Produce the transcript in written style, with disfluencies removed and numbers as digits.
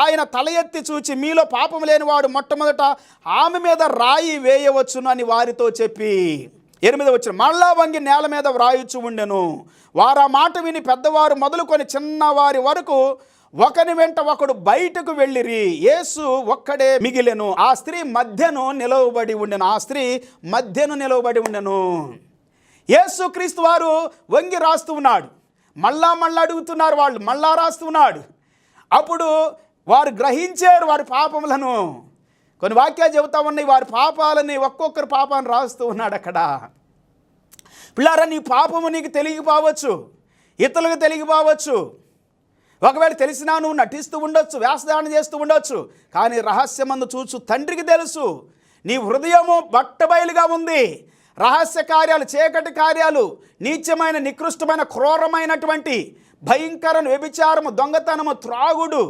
ఆయన తల ఎత్తి చూచి మీలో పాపం లేనివాడు మొట్టమొదట ఆమె మీద రాయి వేయవచ్చును అని వారితో చెప్పి 8వ వచనం మళ్ళా వంగి నేల మీద వ్రాయుచు ఉండెను. వారు ఆ మాట విని పెద్దవారు మొదలుకొని చిన్నవారి వరకు ఒకని వెంట ఒకడు బయటకు వెళ్ళిరి. యేసు ఒక్కడే మిగిలెను. ఆ స్త్రీ మధ్యను నిలవబడి ఉండెను. యేసు క్రీస్తు వారు వంగి రాస్తూ ఉన్నాడు. మళ్ళా అడుగుతున్నారు వాళ్ళు, మళ్ళా రాస్తూ ఉన్నాడు. అప్పుడు వారు గ్రహించారు వారి పాపములను. కొన్ని వాక్యాలు చెబుతా ఉన్నాయి, వారి పాపాలని ఒక్కొక్కరు పాపాన్ని రాస్తూ ఉన్నాడు అక్కడ. పిల్లారా, నీ పాపము నీకు తెలియకపోవచ్చు, ఇతరులకు తెలియకపోవచ్చు. ఒకవేళ తెలిసినా నువ్వు నటిస్తూ ఉండొచ్చు, వేషధారణ చేస్తూ ఉండొచ్చు. కానీ రహస్యమందు చూచు తండ్రికి తెలుసు. నీ హృదయము బట్టబయలుగా ఉంది. రహస్య కార్యాలు, చీకటి కార్యాలు, నీచమైన, నికృష్టమైన, క్రూరమైనటువంటి భయంకర వ్యభిచారము, దొంగతనము, త్రాగుడు,